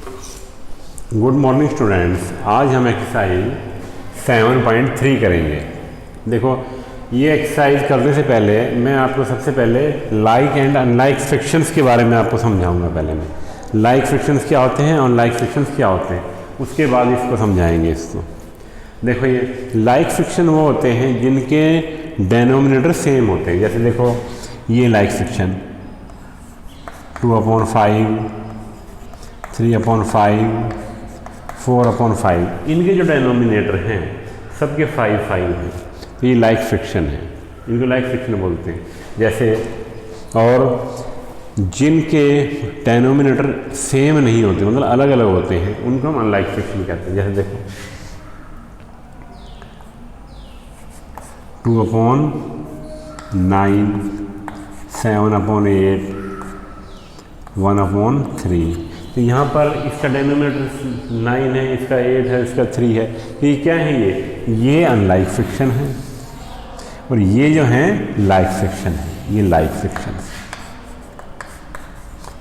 Good morning students. आज हम exercise 7.3 करेंगे। देखो, ये एक्सरसाइज करने से पहले मैं आपको सबसे पहले लाइक एंड अनलाइक फ्रिक्शंस के बारे में आपको समझाऊंगा। पहले मैं लाइक फ्रिक्शंस क्या होते हैं और अनलाइक फ्रिक्शंस क्या होते हैं, उसके बाद इसको समझाएंगे। इसको देखो, ये लाइक फ्रिक्शन वो होते हैं जिनके डेनोमिनेटर सेम होते हैं। जैसे देखो, ये लाइक फ्रिक्शन 2/5, 3/5, 4/5, इनके जो डेनोमिनेटर हैं सबके 5 हैं, तो ये लाइक फ्रिक्शन है, इनको लाइक फ्रिक्शन बोलते हैं। जैसे और जिनके डेनोमिनेटर सेम नहीं होते, मतलब अलग अलग होते हैं, उनको हम अनलाइक फ्रिक्शन कहते हैं। जैसे देखो 2/9, 7/8, 1/3। तो यहाँ पर इसका डेनोमिनेटर 9 है, इसका 8 है, इसका 3 है। तो ये क्या है? ये अनलाइक फ्रिक्शन है, और ये जो है लाइक फ्रिक्शन है। ये लाइक फ्रिक्शन,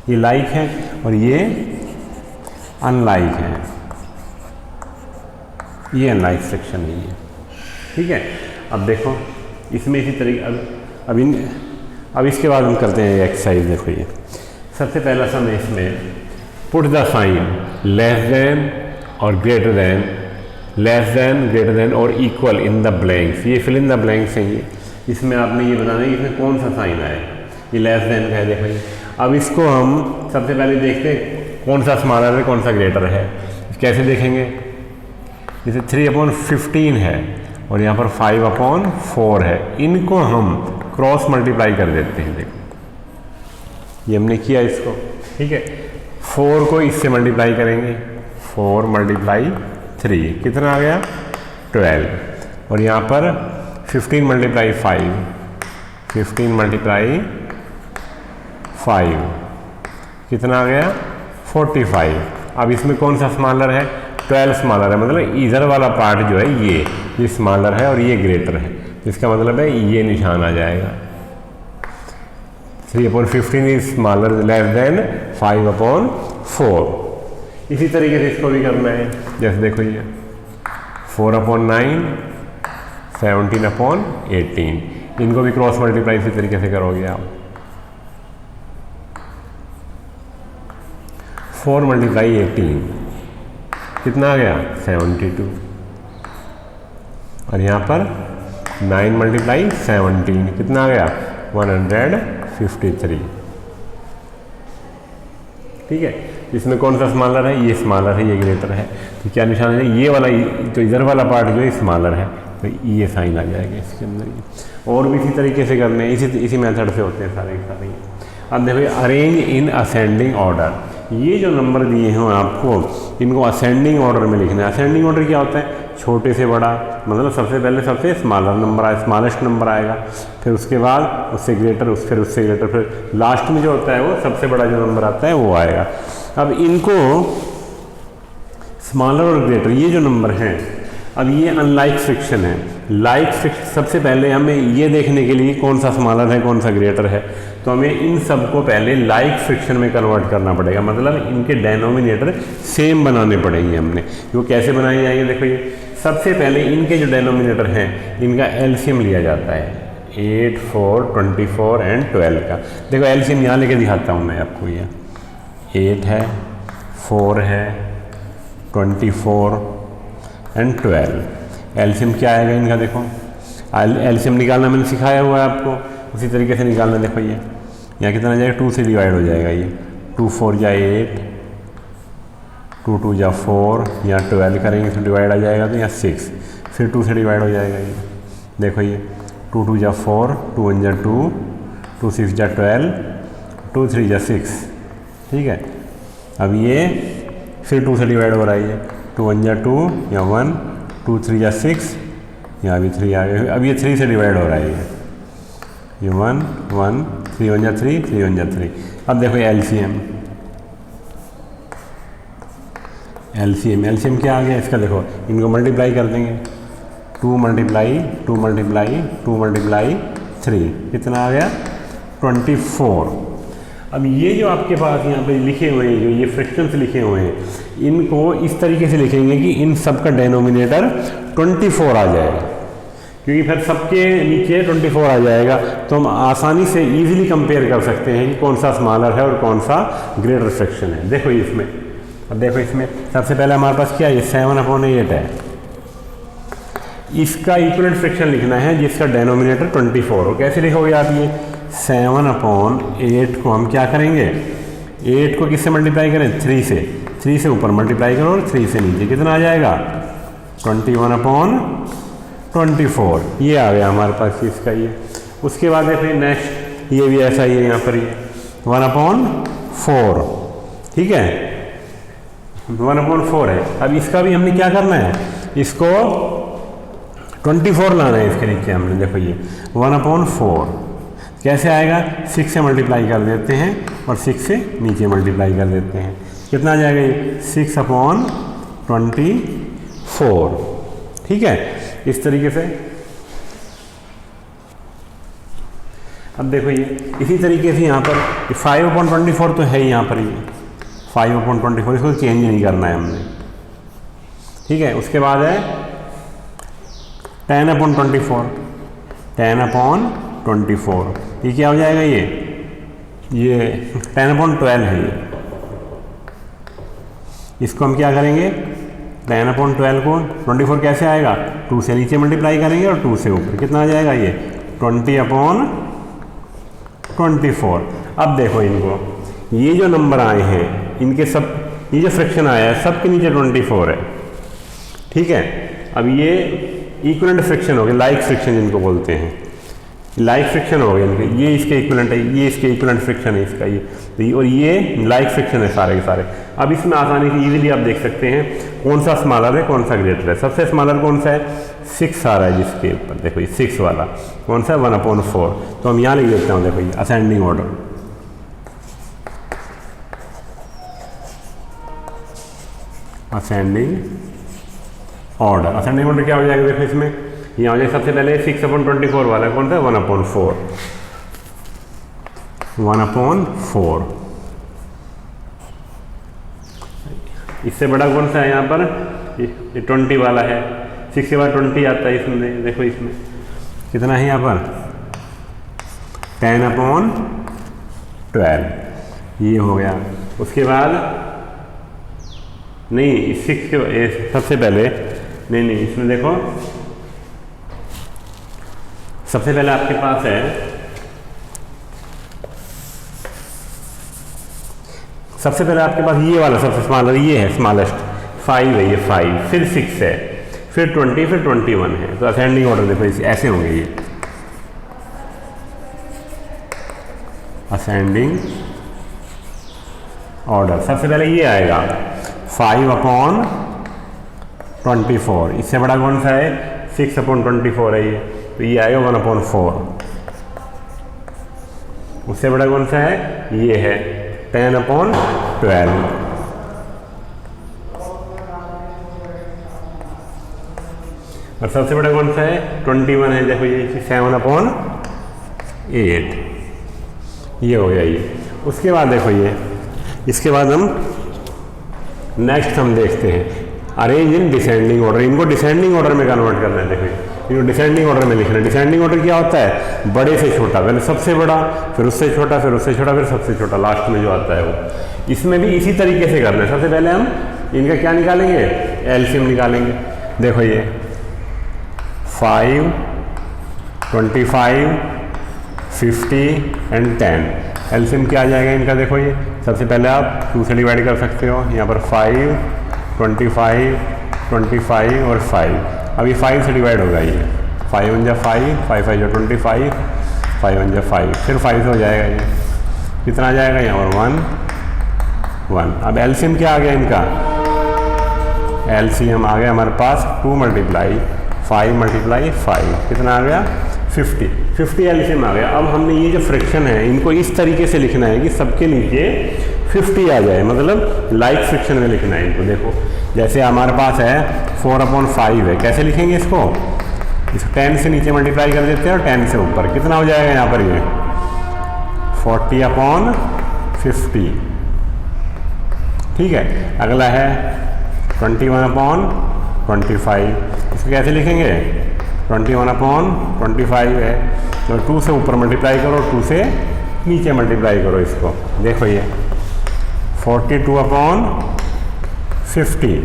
ये लाइक है और ये अनलाइक है। ये अनलाइक फ्रिक्शन है ये, ठीक है। अब देखो, इसमें इसी तरीके अब इसके बाद हम करते हैं एक्सरसाइज। देखो, ये सबसे पहला सम है, इसमें put the sign less than और greater than, less than, greater than और इक्वल इन द ब्लैंक्स। ये फिल इन द ब्लैंक्स हैं। ये इसमें आपने ये बताना है कि इसमें कौन सा साइन आए। ये लेस देन का है। देखो, ये अब इसको हम सबसे पहले देखते हैं कौन सा स्मॉलर है, कौन सा ग्रेटर है। कैसे देखेंगे? जैसे 3/15 है और यहाँ पर 5/4 है, इनको हम क्रॉस मल्टीप्लाई कर देते हैं। देखो, ये हमने किया इसको, ठीक है। 4 को इससे मल्टीप्लाई करेंगे, 4 × 3 कितना आ गया? 12। और यहाँ पर 15 × 5, 15 × 5 कितना आ गया? 45। अब इसमें कौन सा स्मॉलर है? 12 स्मॉलर है, मतलब इधर वाला पार्ट जो है ये स्मॉलर है और ये ग्रेटर है। इसका मतलब है ये निशान आ जाएगा। 3/15 इज स्मॉलर लेस देन 5/4। इसी तरीके से इसको भी करना है। जैसे देखो, ये 4/9, 17/18, इनको भी क्रॉस मल्टीप्लाई इसी तरीके से करोगे आप। 4 × 18 कितना आ गया? 72। और यहाँ पर 9 × 17 कितना आ गया? 153। ठीक है। इसमें कौन सा स्मॉलर है? ये स्मॉलर है, ये ग्रेटर है। तो क्या निशान है? ये वाला, तो इधर वाला पार्ट जो है स्मॉलर है, तो ये साइन आ जाएगा इसके अंदर। ये और भी इसी तरीके से करने हैं, इसी मेथड से होते हैं सारे सारे। अब देखो, अरेंज इन असेंडिंग ऑर्डर। ये जो नंबर दिए हैं आपको, इनको असेंडिंग ऑर्डर में लिखना है। असेंडिंग ऑर्डर क्या होता है? छोटे से बड़ा, मतलब सबसे पहले सबसे स्मॉलर नंबर आए, स्मॉलेस्ट नंबर आएगा, फिर उसके बाद उससे ग्रेटर, फिर उससे ग्रेटर, फिर लास्ट में जो होता है वो सबसे बड़ा जो नंबर आता है वो आएगा। अब इनको स्मॉलर और ग्रेटर, ये जो नंबर हैं, अब ये अनलाइक फ्रिक्शन है। लाइक फ्रिक्शन, सबसे पहले हमें ये देखने के लिए कौन सा स्मॉलर है, कौन सा ग्रेटर है, तो हमें इन सबको पहले लाइक फ्रिक्शन में कन्वर्ट करना पड़ेगा। मतलब इनके डेनोमिनेटर सेम बनाने पड़ेंगे हमने। वो कैसे बनाए जाएंगे? देखो, ये सबसे पहले इनके जो डेनोमिनेटर हैं, इनका एलसीएम लिया जाता है। 8, 4, 24 एंड 12 का। देखो, एलसीएम यहाँ लेके दिखाता हूँ मैं आपको। ये 8 है, 4 है, 24 एंड 12। एलसीएम क्या आएगा इनका? देखो, एलसीएम निकालना मैंने सिखाया हुआ है आपको, उसी तरीके से निकालना। देखो, ये यहाँ कितना जाएगा? 2 से डिवाइड हो जाएगा। ये 2 4 × 8, 2 2 × 4, यहाँ 12 करेंगे तो डिवाइड आ जाएगा, तो यहाँ 6, फिर 2 से डिवाइड हो जाएगा। ये देखो, ये 2 2 × 4, 2 1 × 2, 2 6 × 12, 2 3 × 6, ठीक है। अब ये फिर 2 से डिवाइड हो रहा है। ये 2 1 × 2, या 1, 2 3 × 6, यहाँ भी 3 आ गया। अब ये 3 से डिवाइड हो रहा है। ये 1 1, 3 1 × 3, 3 1 × 3। अब देखो, एलसीएम, एलसीएम क्या आ गया इसका? देखो, इनको मल्टीप्लाई कर देंगे। 2 × 2 × 2 × 3 कितना आ गया? 24। अब ये जो आपके पास यहाँ पे लिखे हुए हैं, जो ये फ्रैक्शंस लिखे हुए हैं, इनको इस तरीके से लिखेंगे कि इन सब का डेनोमिनेटर 24 आ जाएगा, क्योंकि फिर सबके नीचे 24 आ जाएगा, तो हम आसानी से इजीली कंपेयर कर सकते हैं कि कौन सा स्मॉलर है और कौन सा ग्रेटर फ्रैक्शन है। देखो इसमें, अब देखो इसमें सबसे पहले हमारे पास क्या है, 7/8 है। इसका इक्विवेलेंट फ्रैक्शन लिखना है जिसका डेनोमिनेटर 24 हो। कैसे लिखोगे आप ये, 7/8 को हम क्या करेंगे, 8 को किससे मल्टीप्लाई करें, 3 से, 3 से ऊपर मल्टीप्लाई करो और 3 से नीचे, कितना आ जाएगा, 21/24। ये आ गया हमारे पास इसका ये। उसके बाद फिर नेक्स्ट ये भी ऐसा ही है, यहाँ पर ये 1/4, ठीक है, 1/4 है। अब इसका भी हमने क्या करना है, इसको 24 लाना है इसके नीचे हमने। देखो ये 1/4 कैसे आएगा, 6 से मल्टीप्लाई कर देते हैं और 6 से नीचे मल्टीप्लाई कर देते हैं, कितना आ जाएगा ये, 6/24, ठीक है, इस तरीके से। अब देखो ये इसी तरीके से यहाँ पर 5/24 तो है ही यहाँ पर, ये 5/24, इसको चेंज नहीं करना है हमने, ठीक है। उसके बाद है 10/24, 10/24, ये क्या हो जाएगा, ये 10/12 है ये। इसको हम क्या करेंगे, 10/12 को 24 कैसे आएगा, 2 से नीचे मल्टीप्लाई करेंगे और 2 से ऊपर, कितना आ जाएगा ये, 20/24। अब देखो इनको, ये जो नंबर आए हैं इनके सब, ये जो फ्रैक्शन आया है सबके नीचे 24 है, ठीक है। अब ये इक्विवेलेंट फ्रैक्शन हो गए, लाइक फ्रैक्शन जिनको बोलते हैं, लाइक फ्रैक्शन हो गए इनके, ये इसके इक्विवेलेंट है, ये इसके इक्विवेलेंट फ्रैक्शन है इसका ये, और ये लाइक फ्रैक्शन है सारे के सारे। अब इसमें आसानी से इजीली आप देख सकते हैं कौन सा स्मॉलर है कौन सा ग्रेटर है। सबसे स्मॉलर कौन सा है, 6 आ रहा है जिसके ऊपर, देखो ये 6 वाला कौन सा है, 1/4। तो हम यहाँ लिख देते हैं, देखो ये ascending order, ascending order. Ascending order क्या हो जाएगा, देखो इसमें यहाँ हो जाएगा, सबसे पहले 6/24 वाला कौन सा है, 1/4, 1/4। इससे बड़ा कौन सा है यहाँ पर, ये 20 वाला है, 6 के बाद 20 आता है इसमें, देखो इसमें कितना है यहाँ पर, 10/12, ये हो गया। उसके बाद नहीं, 6 के सबसे पहले नहीं, इसमें देखो सबसे पहले आपके पास है, सबसे पहले आपके पास ये वाला सबसे स्मॉलर, ये है स्मॉलेस्ट, 5 है, ये 5, फिर 6 है, फिर 20, फिर 21 है। तो असेंडिंग ऑर्डर देखो ऐसे होंगे ये, असेंडिंग ऑर्डर। सबसे पहले ये आएगा 5/24, इससे बड़ा कौन सा है, 6/24 है ये, तो ये आएगा 1/4। उससे बड़ा कौन सा है, ये है 10/12। और सबसे बड़ा कौन सा है, 21 है, देखो ये 7/8, ये हो गया ये। उसके बाद देखो ये, इसके बाद हम नेक्स्ट हम देखते हैं अरेंज इन डिसेंडिंग ऑर्डर। इनको डिसेंडिंग ऑर्डर में कन्वर्ट करना है, देखो इनको डिसेंडिंग ऑर्डर में लिखना है। डिसेंडिंग ऑर्डर क्या होता है, बड़े से छोटा, पहले सबसे बड़ा, फिर उससे छोटा, फिर उससे छोटा, फिर सबसे छोटा, लास्ट में जो आता है वो। इसमें भी इसी तरीके से करना है। सबसे पहले हम इनका क्या निकालेंगे, एलसीएम निकालेंगे। देखो ये 5, 25, 50 एंड 10, एलसीएम क्या आ जाएगा इनका, देखो ये सबसे पहले आप 2 से डिवाइड कर सकते हो, यहाँ पर 5, 25, 25 और 5। अब ये 5 से डिवाइड होगा, ये 5 1 जा 5, 5 5 जा 25, 5 1 जा 5, फिर 5 से हो जाएगा ये, कितना आ जाएगा यहाँ पर 1। अब एलसीएम क्या आ गया इनका, एलसीएम आ गया हमारे पास 2 × 5 × 5, कितना आ गया 50 एलसीएम आ गया। अब हमने ये जो फ्रैक्शन है इनको इस तरीके से लिखना है कि सबके नीचे 50 आ जाए, मतलब लाइक फ्रैक्शन में लिखना है इनको। देखो जैसे हमारे पास है 4/5 है, कैसे लिखेंगे इसको 10 से नीचे मल्टीप्लाई कर देते हैं और 10 से ऊपर, कितना हो जाएगा यहाँ पर ये 40/5, 50, ठीक है। अगला है 21/25, इसको कैसे लिखेंगे? 21/25 है, तो 2 से ऊपर मल्टीप्लाई करो, 2 से नीचे मल्टीप्लाई करो इसको। देखो ये 42/50।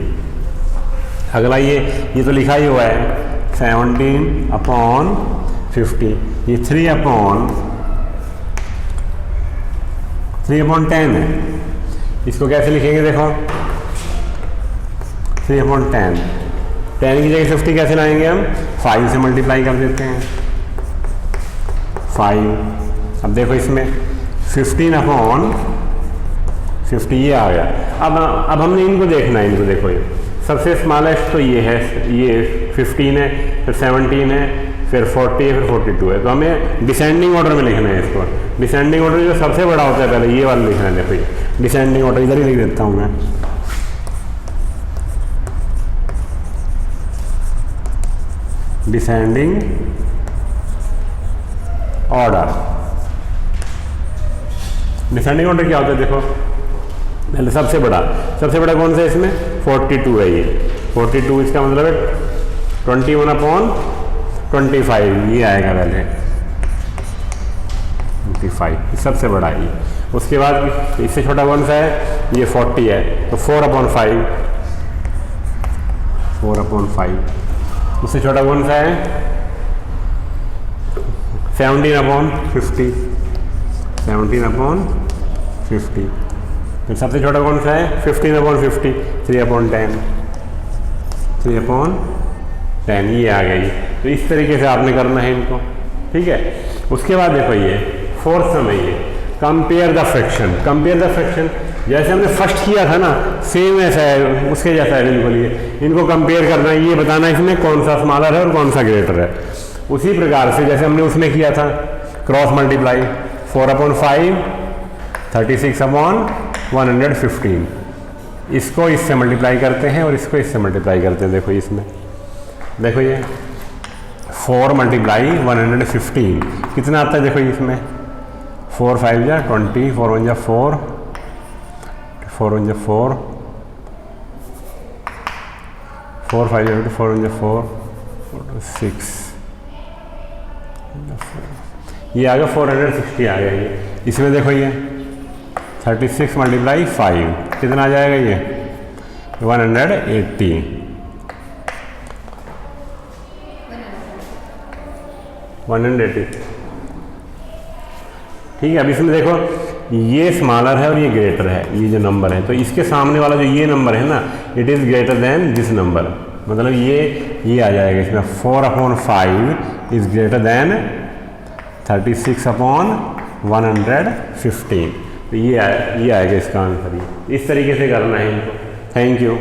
अगला ये तो लिखा ही हुआ है 17/50। ये 3/10 है, इसको कैसे लिखेंगे? देखो 3/10, 10 की जगह 50 कैसे लाएंगे हम? 5 से मल्टीप्लाई कर देते हैं, 5। अब देखो इसमें 15/50 ये आ गया। अब हमने इनको देखना है, इनको देखो, ये सबसे स्मॉलेस्ट तो ये है, ये 15 है, फिर 17 है, फिर 40 है, फिर 42 है। तो हमें डिसेंडिंग ऑर्डर में लिखना है इसको। डिसेंडिंग ऑर्डर जो सबसे बड़ा होता है पहले ये वाला लिखना है। देखो ये डिसेंडिंग ऑर्डर इधर ही लिख देता हूँ मैं। डिसेंडिंग ऑर्डर, डिसेंडिंग ऑर्डर क्या होता है? देखो पहले सबसे बड़ा कौन सा है इसमें? 42 है। ये 42, इसका मतलब है 21/25, ये आएगा पहले 25, सबसे बड़ा है ये। उसके बाद इससे छोटा कौन सा है? ये 40 है, तो 4/5, 4/5। उससे छोटा कौन सा है? 17/50, 17/50। फिर सबसे छोटा कौन सा है? 15/50, 3/10, 3/10, ये आ गई। तो इस तरीके से आपने करना है इनको, ठीक है। उसके बाद देखो ये 4th सम है, ये compare the fraction. Compare the fraction जैसे हमने फर्स्ट किया था ना, सेम ऐसा है, उसके जैसा है बिल्कुल। ये इनको कंपेयर करना है, ये बताना है इसमें कौन सा स्मॉलर है और कौन सा ग्रेटर है। उसी प्रकार से जैसे हमने उसमें किया था क्रॉस मल्टीप्लाई, 4/5 36/115, इसको इससे मल्टीप्लाई करते हैं और इसको इससे मल्टीप्लाई करते हैं। देखो इसमें, देखो ये 4 × 115 कितना आता है? देखो इसमें 4 × 5 = 20, 4 × 1 = 4, 4 × 1 = 4, 4 × 5 = 4 × 4, 6, ये आ गया 460 आ गया ये। इसमें देखो ये 36 × 5 कितना आ जाएगा? ये 180, 180, ठीक है। अब इसमें देखो ये स्मॉलर है और ये ग्रेटर है, ये जो नंबर है, तो इसके सामने वाला जो ये नंबर है ना, it is greater than this number, मतलब ये आ जाएगा इसमें 4/5 इज़ ग्रेटर देन 36/115। तो ये आएगा इसका आंसर। इस तरीके से करना है इनको। Thank you.